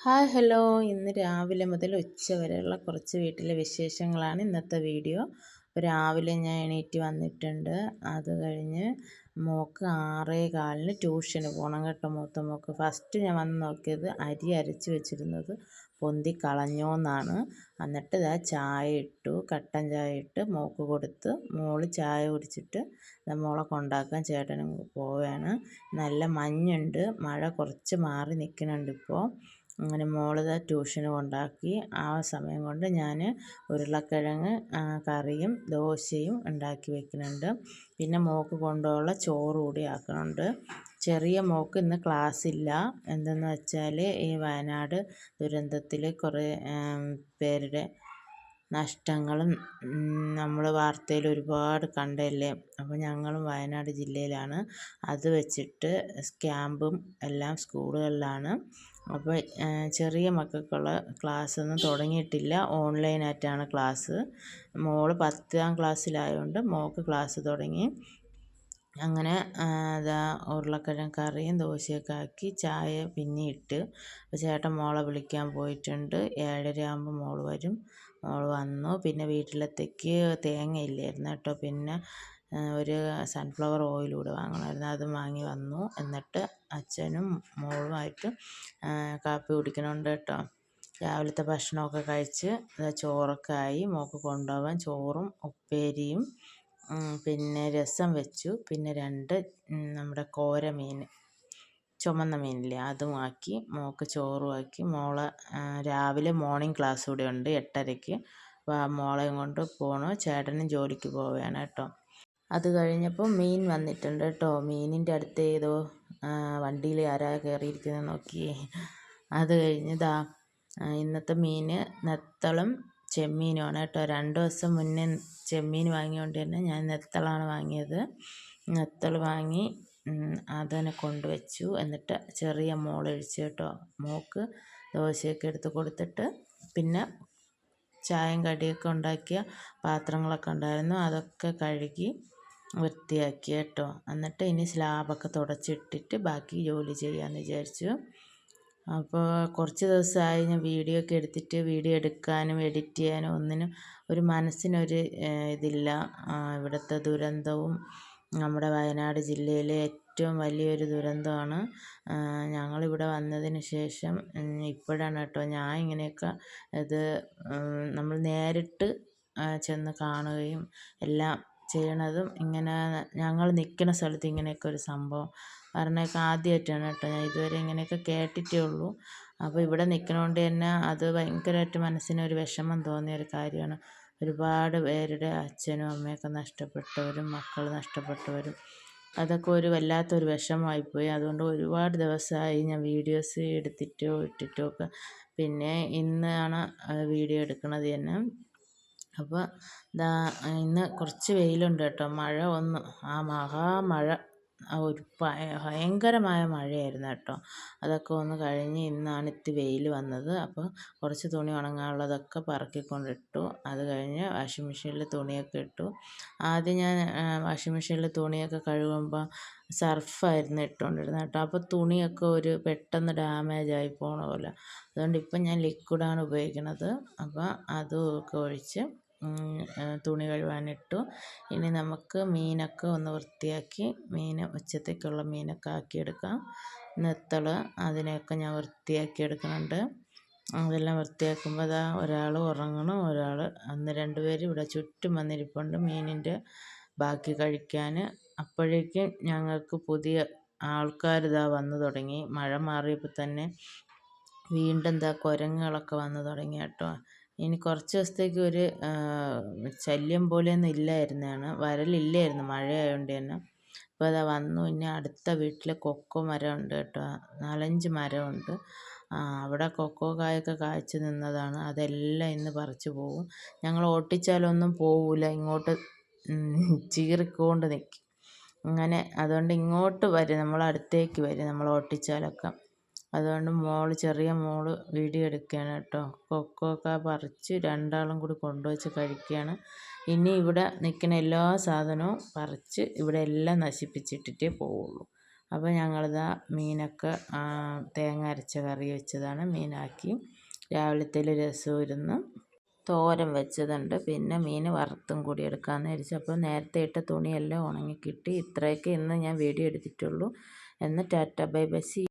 Hi hello. ഇന്ന് രാവിലെ മുതൽ ഉച്ച വരെയുള്ള കുറച്ച് വീട്ടിലെ വിശേഷങ്ങളാണ് ഇന്നത്തെ വീഡിയോ. രാവിലെ ഞാൻ എണീറ്റ് വന്നിട്ടുണ്ട്. അത് കഴിഞ്ഞ് മോൾക്ക് 6:15 ട്യൂഷന് പോകണം കേട്ടോ. മൂത്ത മോൾക്ക് ഫസ്റ്റ് ഞാൻ വന്ന് നോക്കിയത് അരി അരച്ച് വെച്ചിരുന്നത് പൊന്തി കളഞ്ഞോന്നാണ്. എന്നിട്ട് ഇതാ ചായ ഇട്ടു, കട്ടൻ ചായ ഇട്ട് മോൾക്ക് കൊടുത്ത് മോള് ചായ കുടിച്ചിട്ട് മോളെ കൊണ്ടാക്കാൻ ചേട്ടനും പോവുകയാണ്. നല്ല മഞ്ഞുണ്ട്, മഴ കുറച്ച് മാറി നിൽക്കുന്നുണ്ട് ഇപ്പോൾ. അങ്ങനെ മോളിത് ട്യൂഷന് കൊണ്ടാക്കി. ആ സമയം കൊണ്ട് ഞാൻ ഉരുളക്കിഴങ്ങ് കറിയും ദോശയും ഉണ്ടാക്കി വെക്കുന്നുണ്ട്. പിന്നെ മോൾക്ക് കൊണ്ടുപോകാനുള്ള ചോറ് കൂടി ആക്കുന്നുണ്ട്. ചെറിയ മോൾക്ക് ഇന്ന് ക്ലാസ് ഇല്ല. എന്തെന്ന് വെച്ചാൽ ഈ വയനാട് ദുരന്തത്തിൽ കുറേ പേരുടെ നഷ്ടങ്ങളും നമ്മൾ വാർത്തയിൽ ഒരുപാട് കണ്ടല്ലേ. അപ്പോൾ ഞങ്ങളും വയനാട് ജില്ലയിലാണ്. അത് വെച്ചിട്ട് ക്യാമ്പും എല്ലാം സ്കൂളുകളിലാണ്. അപ്പോൾ ചെറിയ മക്കൾക്കുള്ള ക്ലാസ്സൊന്നും തുടങ്ങിയിട്ടില്ല. ഓൺലൈനായിട്ടാണ് ക്ലാസ്. മോള് 10ാം ക്ലാസ്സിലായതുകൊണ്ട് മോൾക്ക് ക്ലാസ് തുടങ്ങി. അങ്ങനെ അതാ ഉരുളക്കിഴങ്ങ് കറിയും ദോശയൊക്കെ ആക്കി ചായ പിന്നെ ഇട്ട്. അപ്പോൾ ചേട്ടൻ മോളെ വിളിക്കാൻ പോയിട്ടുണ്ട്. 7:30 ആകുമ്പോൾ മോള് വരും. മോള് വന്നു. പിന്നെ വീട്ടിലത്തേക്ക് തേങ്ങ ഇല്ലായിരുന്നു കേട്ടോ. പിന്നെ ഒരു സൺഫ്ലവർ ഓയിൽ കൂടെ വാങ്ങണമായിരുന്നു. അതും വാങ്ങി വന്നു. എന്നിട്ട് അച്ഛനും മോളുമായിട്ട് കാപ്പി കുടിക്കണുണ്ട് കേട്ടോ. രാവിലത്തെ ഭക്ഷണമൊക്കെ കഴിച്ച് ചോറൊക്കെ ആയി. മോൾക്ക് കൊണ്ടുപോകാൻ ചോറും ഉപ്പേരിയും പിന്നെ രസം വെച്ചു. പിന്നെ 2 നമ്മുടെ കോര മീൻ, ചുമന്ന മീനില്ലേ, അതും ആക്കി. മോൾക്ക് ചോറും ആക്കി. മോളെ രാവിലെ മോർണിംഗ് ക്ലാസ് കൂടെ ഉണ്ട് 8:30-ക്ക്. അപ്പോൾ മോളെയും കൊണ്ട് പോകണം. ചേട്ടനും ജോലിക്ക് പോവുകയാണ് കേട്ടോ. അത് കഴിഞ്ഞപ്പോൾ മീൻ വന്നിട്ടുണ്ട് കേട്ടോ. മീനിൻ്റെ അടുത്ത് ഏതോ വണ്ടിയിൽ ആരാ കയറിയിരിക്കുന്നത് നോക്കിയേ. അത് കഴിഞ്ഞതാ ഇന്നത്തെ മീൻ നെത്തളും ചെമ്മീനുമാണ് കേട്ടോ. 2 ദിവസം മുന്നേ ചെമ്മീൻ വാങ്ങിയോണ്ട് തന്നെ ഞാൻ നെത്തളാണ് വാങ്ങിയത്. നെത്തൾ വാങ്ങി അതിനെ കൊണ്ടുവച്ചു. എന്നിട്ട് ചെറിയ മോളൊഴിച്ച് കേട്ടോ. മോൾക്ക് ദോശയൊക്കെ എടുത്ത് കൊടുത്തിട്ട് പിന്നെ ചായയും കടിയൊക്കെ ഉണ്ടാക്കിയ പാത്രങ്ങളൊക്കെ ഉണ്ടായിരുന്നു. അതൊക്കെ കഴുകി വൃത്തിയാക്കി കേട്ടോ. എന്നിട്ട് ഇനി സ്ലാബൊക്കെ തുടച്ചിട്ടിട്ട് ബാക്കി ജോലി ചെയ്യാമെന്ന് വിചാരിച്ചു. അപ്പോൾ കുറച്ച് ദിവസമായി ഞാൻ വീഡിയോ ഒക്കെ എടുത്തിട്ട് വീഡിയോ എടുക്കാനും എഡിറ്റ് ചെയ്യാനും ഒന്നിനും ഒരു മനസ്സിനൊരു ഇതില്ല. ഇവിടുത്തെ ദുരന്തവും നമ്മുടെ വയനാട് ജില്ലയിലെ ഏറ്റവും വലിയൊരു ദുരന്തമാണ്. ഞങ്ങളിവിടെ വന്നതിന് ശേഷം ഇപ്പോഴാണ് കേട്ടോ ഞാൻ ഇങ്ങനെയൊക്കെ ഇത് നമ്മൾ നേരിട്ട് ചെന്ന് കാണുകയും എല്ലാം ചെയ്യണതും. ഇങ്ങനെ ഞങ്ങൾ നിൽക്കുന്ന സ്ഥലത്ത് ഇങ്ങനെയൊക്കെ ഒരു സംഭവം പറഞ്ഞൊക്കെ ആദ്യമായിട്ടാണ് കേട്ടോ. ഞാൻ ഇതുവരെ ഇങ്ങനെയൊക്കെ കേട്ടിട്ടേ ഉള്ളൂ. അപ്പോൾ ഇവിടെ നിൽക്കണോണ്ട് തന്നെ അത് ഭയങ്കരമായിട്ട് മനസ്സിനൊരു വിഷമം തോന്നിയൊരു കാര്യമാണ്. ഒരുപാട് പേരുടെ അച്ഛനും അമ്മയൊക്കെ നഷ്ടപ്പെട്ടവരും മക്കൾ നഷ്ടപ്പെട്ടവരും അതൊക്കെ ഒരു വല്ലാത്തൊരു വിഷമമായിപ്പോയി. അതുകൊണ്ട് ഒരുപാട് ദിവസമായി ഞാൻ വീഡിയോസ് എടുത്തിട്ടോ ഇട്ടിട്ടോ ഒക്കെ. പിന്നെ ഇന്നാണ് വീഡിയോ എടുക്കണത് തന്നെ. അപ്പോൾ ഇന്ന് കുറച്ച് വെയിലുണ്ട് കേട്ടോ. മഴ ഒന്ന് മഹാമഴ ഒരു ഭയങ്കരമായ മഴയായിരുന്നു കേട്ടോ. അതൊക്കെ ഒന്ന് കഴിഞ്ഞ് ഇന്നാണ് ഇത്തിരി വെയിൽ വന്നത്. അപ്പോൾ കുറച്ച് തുണി ഉണങ്ങാനുള്ളതൊക്കെ പറക്കിക്കൊണ്ടിട്ടു. അത് കഴിഞ്ഞ് വാഷിംഗ് മെഷീനിൽ തുണിയൊക്കെ ഇട്ടു. ആദ്യം ഞാൻ വാഷിംഗ് മെഷീനിൽ തുണിയൊക്കെ കഴുകുമ്പോൾ സർഫായിരുന്നു ഇട്ടുകൊണ്ടിരുന്നത് കേട്ടോ. അപ്പോൾ തുണിയൊക്കെ ഒരു പെട്ടെന്ന് ഡാമേജ് ആയി പോകണ പോലെ. അതുകൊണ്ട് ഇപ്പം ഞാൻ ലിക്വിഡാണ് ഉപയോഗിക്കുന്നത്. അപ്പോൾ അതുമൊക്കെ ഒഴിച്ച് തുണി കഴുകാനിട്ടു. ഇനി നമുക്ക് മീനൊക്കെ ഒന്ന് വൃത്തിയാക്കി ഉച്ചത്തേക്കുള്ള മീനൊക്കെ ആക്കിയെടുക്കാം. നെത്തൾ അതിനെയൊക്കെ ഞാൻ വൃത്തിയാക്കി എടുക്കുന്നുണ്ട്. അതെല്ലാം വൃത്തിയാക്കുമ്പോൾ ഒരാൾ ഉറങ്ങണം, ഒരാൾ 2 പേര് ഇവിടെ ചുറ്റും വന്നിരിപ്പുണ്ട് മീനിൻ്റെ ബാക്കി കഴിക്കാൻ. അപ്പോഴേക്കും ഞങ്ങൾക്ക് പുതിയ ആൾക്കാർ വന്നു തുടങ്ങി. മഴ മാറിയപ്പോൾ തന്നെ വീണ്ടും കുരങ്ങുകളൊക്കെ വന്നു തുടങ്ങി കേട്ടോ. ഇനി കുറച്ച് ദിവസത്തേക്ക് ഒരു ശല്യം പോലെയൊന്നും ഇല്ലായിരുന്നതാണ്, വരലില്ലായിരുന്നു മഴയായതുകൊണ്ട് തന്നെ. ഇപ്പോൾ വന്നു. ഇനി അടുത്ത വീട്ടിൽ കൊക്കോ മരമുണ്ട് കേട്ടോ. 4-5 മരമുണ്ട്. അവിടെ കൊക്കോ കായൊക്കെ കായ്ച്ച് നിന്നതാണ്. അതെല്ലാം ഇന്ന് പറിച്ചു പോകും. ഞങ്ങൾ ഓട്ടിച്ചാലൊന്നും പോവില്ല, ഇങ്ങോട്ട് ചീറിക്കൊണ്ട് നിൽക്കും. അങ്ങനെ അതുകൊണ്ട് ഇങ്ങോട്ട് വരും, നമ്മളടുത്തേക്ക് വരും നമ്മൾ ഓട്ടിച്ചാലൊക്കെ. അതുകൊണ്ട് ചെറിയ മോള് വീഡിയോ എടുക്കുകയാണ് കേട്ടോ. കൊക്കോക്ക പറിച്ച് 2 ആളും കൂടി കൊണ്ടുവച്ച് കഴിക്കുകയാണ്. ഇനി ഇവിടെ നിൽക്കുന്ന എല്ലാ സാധനവും പറിച്ച് ഇവിടെ എല്ലാം നശിപ്പിച്ചിട്ടിട്ടേ പോവുള്ളൂ. അപ്പോൾ ഞങ്ങളിതാ മീനൊക്കെ തേങ്ങ അരച്ച കറി വെച്ചതാണ്, മീനാക്കി. രാവിലത്തെ രസവും ഇരുന്ന് തോരൻ വെച്ചതുണ്ട്, പിന്നെ മീൻ വറുത്തും കൂടി എടുക്കാമെന്ന് വിചാരിച്ചു. അപ്പോൾ നേരത്തെ ഇട്ട തുണിയെല്ലാം ഉണങ്ങി കിട്ടി. ഇത്രയൊക്കെ ഇന്ന് ഞാൻ വീഡിയോ എടുത്തിട്ടുള്ളൂ. എന്ന് ടാറ്റ ബൈ ബൈ.